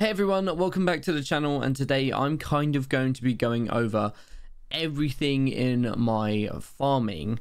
Hey everyone, welcome back to the channel, and today I'm kind of going to be going over everything in my farming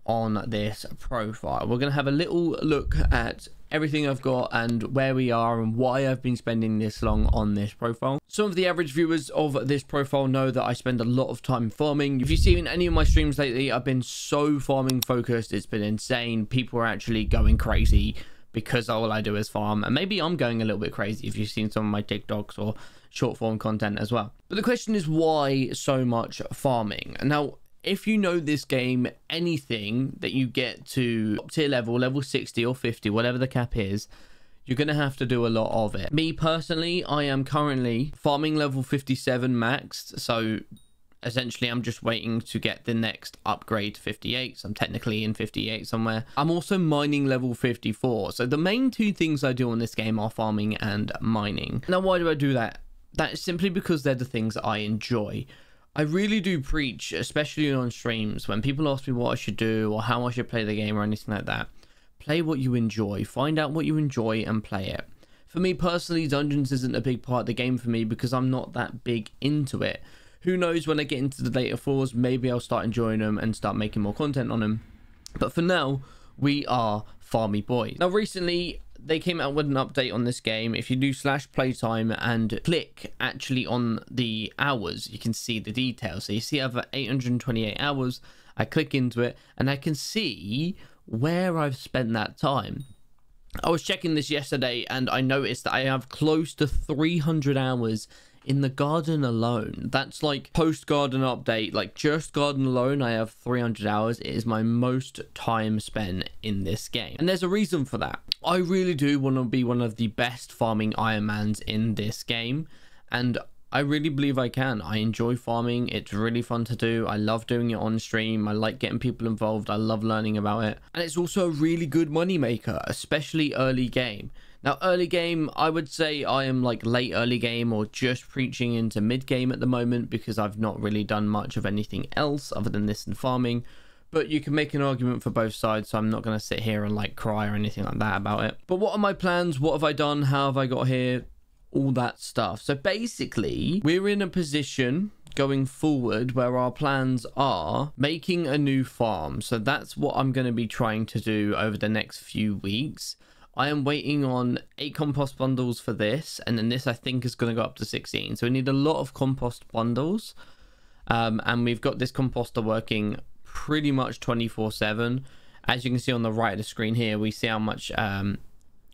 on this profile. We're going to have a little look at everything I've got and where we are and why I've been spending this long on this profile. Some of the average viewers of this profile know that I spend a lot of time farming. If you've seen any of my streams lately, I've been so farming focused. It's been insane. People are actually going crazy because all I do is farm, and maybe I'm going a little bit crazy if you've seen some of my TikToks or short form content as well. But the question is, why so much farming? Now, if you know this game, anything that you get to top tier level 60 or 50, whatever the cap is, you're going to have to do a lot of it. Me personally, I am currently farming level 57 maxed, so essentially I'm just waiting to get the next upgrade to 58. So I'm technically in 58 somewhere. I'm also mining level 54. So the main two things I do on this game are farming and mining. Now, why do I do that? That is simply because they're the things that I enjoy. I really do preach, especially on streams, when people ask me what I should do or how I should play the game or anything like that. Play what you enjoy. Find out what you enjoy and play it. For me personally, dungeons isn't a big part of the game for me because I'm not that big into it. Who knows, when I get into the later fours, maybe I'll start enjoying them and start making more content on them. But for now, we are farmy boys. Now, recently, they came out with an update on this game. If you do /playtime and click actually on the hours, you can see the details. So you see I have 828 hours. I click into it and I can see where I've spent that time. I was checking this yesterday and I noticed that I have close to 300 hours in the garden alone. That's like post garden update, like just garden alone I have 300 hours. It is my most time spent in this game, and there's a reason for that. I really do want to be one of the best farming Ironmans in this game, and I really believe I can. I enjoy farming. It's really fun to do. I love doing it on stream. I like getting people involved. I love learning about it, and it's also a really good money maker, especially early game. Now, early game, I would say I am like late early game or just preaching into mid game at the moment because I've not really done much of anything else other than this and farming. But you can make an argument for both sides, so I'm not going to sit here and like cry or anything like that about it. But what are my plans? What have I done? How have I got here? All that stuff. So basically, we're in a position going forward where our plans are making a new farm. So that's what I'm going to be trying to do over the next few weeks. I am waiting on 8 compost bundles for this, and then this I think is going to go up to 16. So we need a lot of compost bundles, and we've got this composter working pretty much 24/7. As you can see on the right of the screen here, we see how much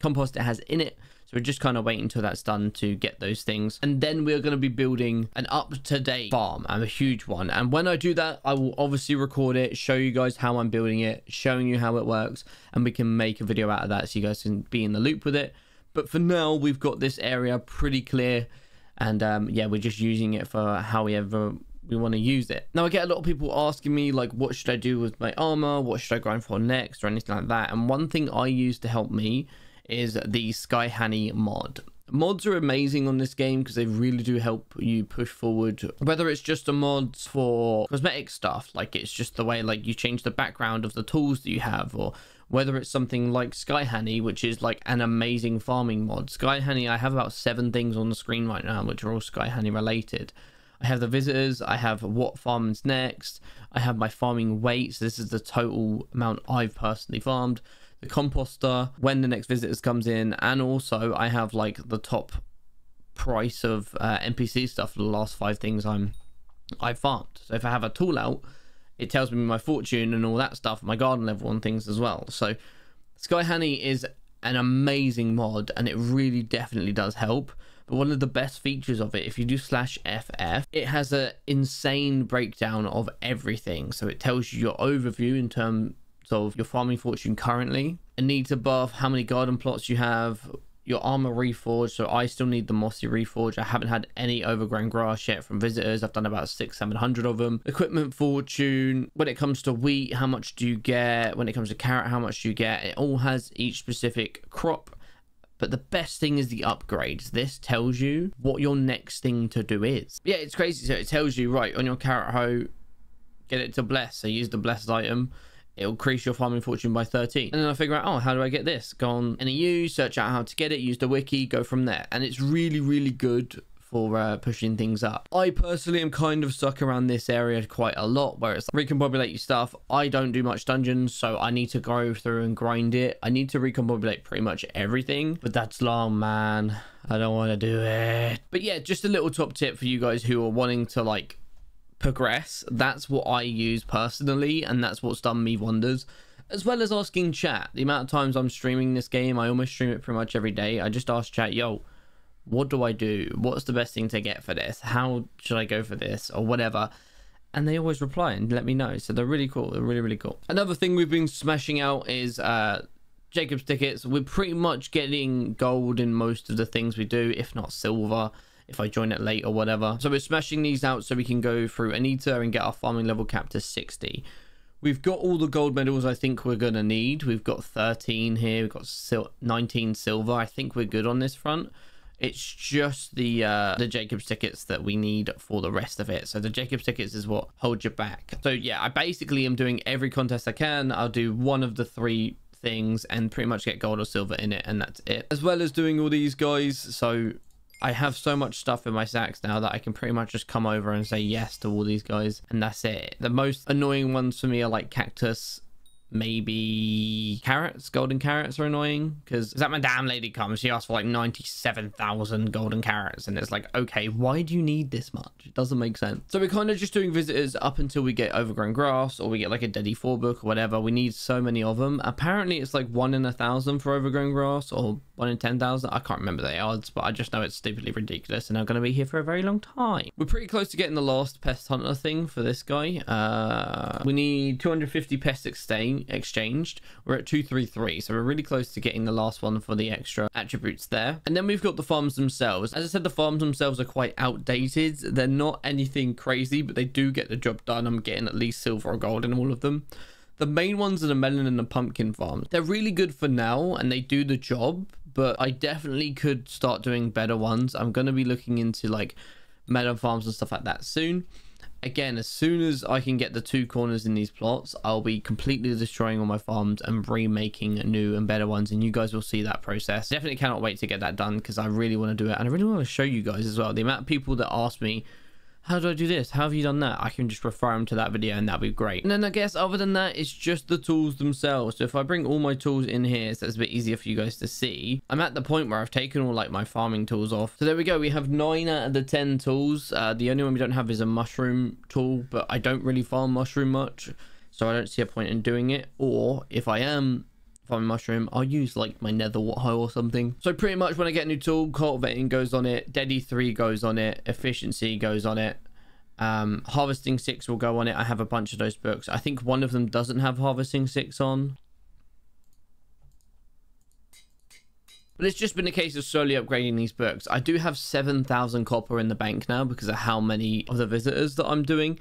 compost it has in it. So we're just kind of waiting until that's done to get those things. And then we're going to be building an up-to-date farm, and a huge one. And when I do that, I will obviously record it, show you guys how I'm building it, showing you how it works, and we can make a video out of that so you guys can be in the loop with it. But for now, we've got this area pretty clear. And yeah, we're just using it for however we want to use it. Now, I get a lot of people asking me, like, what should I do with my armor? What should I grind for next? Or anything like that. And one thing I use to help me is the Skyhanny mod. Mods are amazing on this game because they really do help you push forward. Whether it's just a mod for cosmetic stuff, like it's just the way like you change the background of the tools that you have, or whether it's something like Skyhanny, which is like an amazing farming mod. Skyhanny, I have about 7 things on the screen right now which are all Skyhanny related. I have the visitors, I have what farms next, I have my farming weights. This is the total amount I've personally farmed. The composter, when the next visitors comes in, and also I have like the top price of NPC stuff for the last 5 things I farmed. So if I have a tool out, it tells me my fortune and all that stuff, my garden level and things as well. So Skyhanny is an amazing mod, and it really definitely does help. But one of the best features of it, if you do /FF, it has an insane breakdown of everything. So it tells you your overview in terms of your farming fortune currently, a needs a buff, how many garden plots you have, your armor reforged. So I still need the mossy reforged. I haven't had any overgrown grass yet from visitors. I've done about 600-700 of them. Equipment fortune, when it comes to wheat, how much do you get? When it comes to carrot, how much do you get? It all has each specific crop. But the best thing is the upgrades. This tells you what your next thing to do is. Yeah, it's crazy. So it tells you, right, on your carrot hoe, get it to bless. So use the blessed item. it'll increase your farming fortune by 13. And then I figure out, oh, how do I get this? Go on NEU, search out how to get it, use the wiki, go from there. And it's really, really good for pushing things up. I personally am kind of stuck around this area quite a lot, where it's like, recombobulate your stuff. I don't do much dungeons, so I need to go through and grind it. I need to recombobulate pretty much everything, but that's long, man. I don't want to do it. But yeah, just a little top tip for you guys who are wanting to like progress. That's what I use personally, and that's what's done me wonders. As well as asking chat. The amount of times I'm streaming this game, I almost stream it pretty much every day. I just ask chat, yo, what do I do? What's the best thing to get for this? How should I go for this? Or whatever. And they always reply and let me know. So they're really cool. They're really, really cool. Another thing we've been smashing out is Jacob's tickets. We're pretty much getting gold in most of the things we do, if not silver, if I join it late or whatever. So we're smashing these out so we can go through Anita and get our farming level cap to 60. We've got all the gold medals I think we're going to need. We've got 13 here. We've got 19 silver. I think we're good on this front. It's just the Jacob's tickets that we need for the rest of it. So the Jacob's tickets is what holds you back. So yeah, I basically am doing every contest I can. I'll do one of the 3 things and pretty much get gold or silver in it, and that's it. As well as doing all these guys. So I have so much stuff in my sacks now that I can pretty much just come over and say yes to all these guys, and that's it. The most annoying ones for me are like cactus, maybe carrots. Golden carrots are annoying because that madame lady comes, she asks for like 97,000 golden carrots, and it's like, okay, why do you need this much? It doesn't make sense. So we're kind of just doing visitors up until we get overgrown grass, or we get like a DD4 book or whatever. We need so many of them. Apparently it's like 1 in 1,000 for overgrown grass, or 1 in 10,000. I can't remember the odds, but I just know it's stupidly ridiculous, and I'm going to be here for a very long time. We're pretty close to getting the last pest hunter thing for this guy. We need 250 pests exchanged. We're at 233, so we're really close to getting the last one for the extra attributes there. And then we've got the farms themselves. As I said, the farms themselves are quite outdated. They're not anything crazy, but they do get the job done. I'm getting at least silver or gold in all of them. The main ones are the melon and the pumpkin farms. They're really good for now, and they do the job, but I definitely could start doing better ones. I'm going to be looking into like melon farms and stuff like that soon. Again, as soon as I can get the 2 corners in these plots, I'll be completely destroying all my farms and remaking new and better ones, and you guys will see that process. Definitely cannot wait to get that done because I really want to do it, and I really want to show you guys as well. The amount of people that ask me, how do I do this? How have you done that? I can just refer them to that video, and that'd be great. And then I guess other than that, it's just the tools themselves. So if I bring all my tools in here, so it's a bit easier for you guys to see, I'm at the point where I've taken all like my farming tools off. So there we go. We have 9 out of the 10 tools. The only one we don't have is a mushroom tool, but I don't really farm mushroom much, so I don't see a point in doing it. Or if I am farming mushroom, I'll use like my nether wart hoe or something. So pretty much when I get a new tool, cultivating goes on it, Dedi 3 goes on it, efficiency goes on it, harvesting 6 will go on it. I have a bunch of those books. I think one of them doesn't have harvesting 6 on, but it's just been a case of slowly upgrading these books. I do have 7,000 copper in the bank now because of how many of the visitors that I'm doing.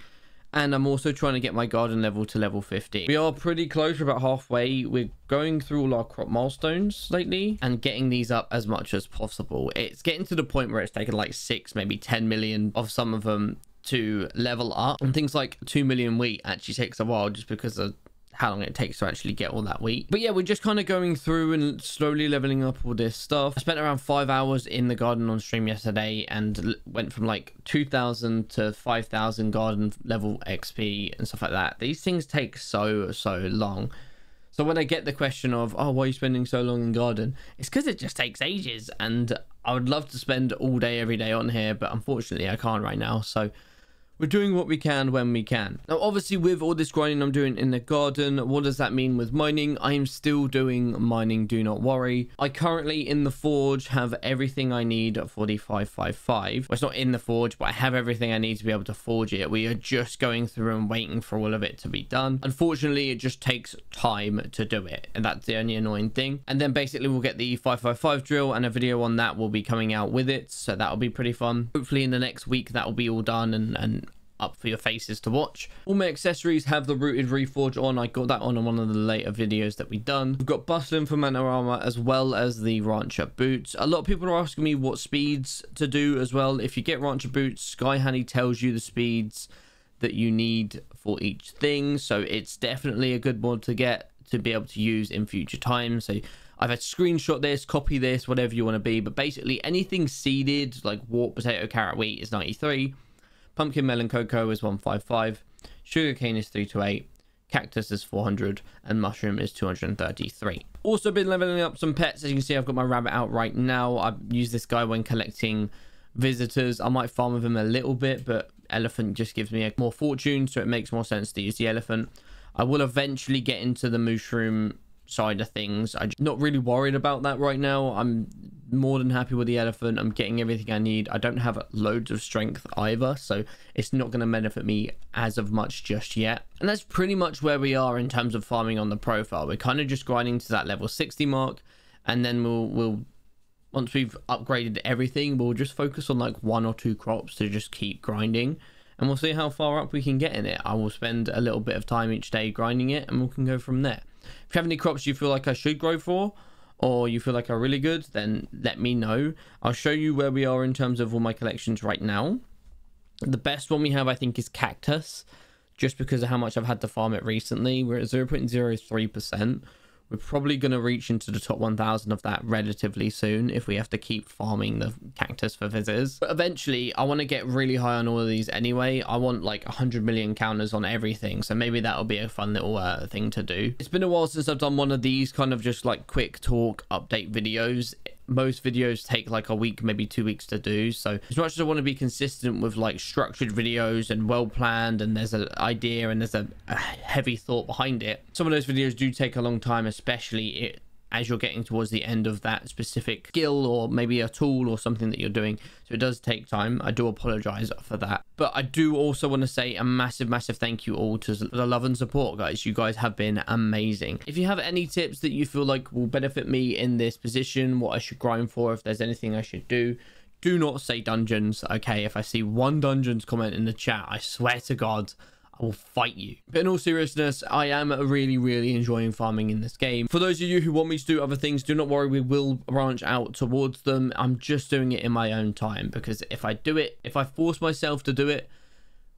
And I'm also trying to get my garden level to level 50. We are pretty close, we're about halfway. We're going through all our crop milestones lately and getting these up as much as possible. It's getting to the point where it's taken like 6, maybe 10 million of some of them to level up. And things like 2 million wheat actually takes a while just because of how long it takes to actually get all that wheat. But yeah, we're just kind of going through and slowly leveling up all this stuff. I spent around 5 hours in the garden on stream yesterday and went from like 2,000 to 5,000 garden level XP and stuff like that. These things take so long. So when I get the question of, oh, why are you spending so long in garden? It's because it just takes ages, and I would love to spend all day every day on here, but unfortunately I can't right now. So we're doing what we can when we can. Now, obviously, with all this grinding I'm doing in the garden, what does that mean with mining? I am still doing mining, do not worry. I currently, in the forge, have everything I need for the 555. Well, it's not in the forge, but I have everything I need to be able to forge it. We are just going through and waiting for all of it to be done. Unfortunately, it just takes time to do it, and that's the only annoying thing. And then basically, we'll get the 555 drill, and a video on that will be coming out with it, so that'll be pretty fun. Hopefully, in the next week, that will be all done and up for your faces to watch. All my accessories have the rooted reforge on. I got that on one of the later videos that we've done. We've got bustling for mana armor as well as the rancher boots. A lot of people are asking me what speeds to do as well. If you get rancher boots, Sky Honey tells you the speeds. that you need for each thing. So it's definitely a good mod to get to be able to use in future times. So I've had screenshot this, copy this, whatever you want to be, but basically anything seeded like wart, potato, carrot, wheat is 93, pumpkin, melon, cocoa is 155, sugarcane is 328, cactus is 400, and mushroom is 233. Also been leveling up some pets. As you can see, I've got my rabbit out right now. I use this guy when collecting visitors. I might farm with him a little bit, but elephant just gives me more fortune, so it makes more sense to use the elephant. I will eventually get into the mushroom side of things. I'm not really worried about that right now. I'm more than happy with the elephant. I'm getting everything I need. I don't have loads of strength either, so it's not going to benefit me as of much just yet. And that's pretty much where we are in terms of farming on the profile. We're kind of just grinding to that level 60 mark, and then we'll once we've upgraded everything, we'll just focus on like 1 or 2 crops to just keep grinding, and we'll see how far up we can get in it. I will spend a little bit of time each day grinding it, and we can go from there. If you have any crops you feel like I should grow for, or you feel like are really good, then let me know. I'll show you where we are in terms of all my collections right now. The best one we have, I think, is cactus, just because of how much I've had to farm it recently. We're at 0.03%. We're probably going to reach into the top 1,000 of that relatively soon if we have to keep farming the cactus for visitors. But eventually, I want to get really high on all of these anyway. I want like 100 million counters on everything. So maybe that'll be a fun little thing to do. It's been a while since I've done one of these kind of just like quick talk update videos. Most videos take like a week, maybe 2 weeks to do. So as much as I want to be consistent with like structured videos and well planned, and there's an idea and there's a heavy thought behind it, some of those videos do take a long time, especially as you're getting towards the end of that specific skill or maybe a tool or something that you're doing. So it does take time. I do apologize for that, but I do also want to say a massive thank you all to the love and support, guys. You guys have been amazing. If you have any tips that you feel like will benefit me in this position, what I should grind for, if there's anything I should do not say dungeons, okay? If I see one dungeons comment in the chat, I swear to God, I will fight you. But in all seriousness, I am really enjoying farming in this game. For those of you who want me to do other things, do not worry, we will branch out towards them. I'm just doing it in my own time, because if I do it, if I force myself to do it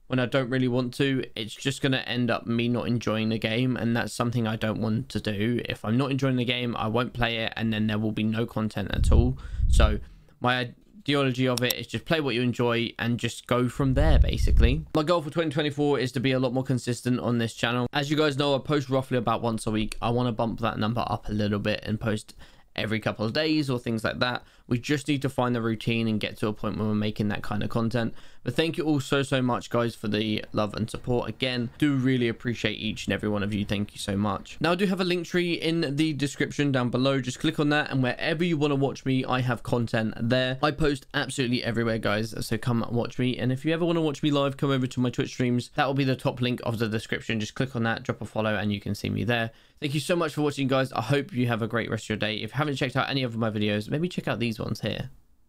when I don't really want to, it's just going to end up me not enjoying the game, and that's something I don't want to do. If I'm not enjoying the game, I won't play it, and then there will be no content at all. So my ideology of it is just play what you enjoy and just go from there. Basically, my goal for 2024 is to be a lot more consistent on this channel. As you guys know, I post roughly about once a week. I want to bump that number up a little bit and post every couple of days or things like that. We just need to find the routine and get to a point where we're making that kind of content. But thank you all so much, guys, for the love and support. Again, do really appreciate each and every one of you. Thank you so much. Now, I do have a link tree in the description down below. Just click on that, and wherever you want to watch me, I have content there. I post absolutely everywhere, guys, so come watch me. And if you ever want to watch me live, come over to my Twitch streams. That will be the top link of the description. Just click on that, drop a follow, and you can see me there. Thank you so much for watching, guys. I hope you have a great rest of your day. If you haven't checked out any of my videos, maybe check out these ones here.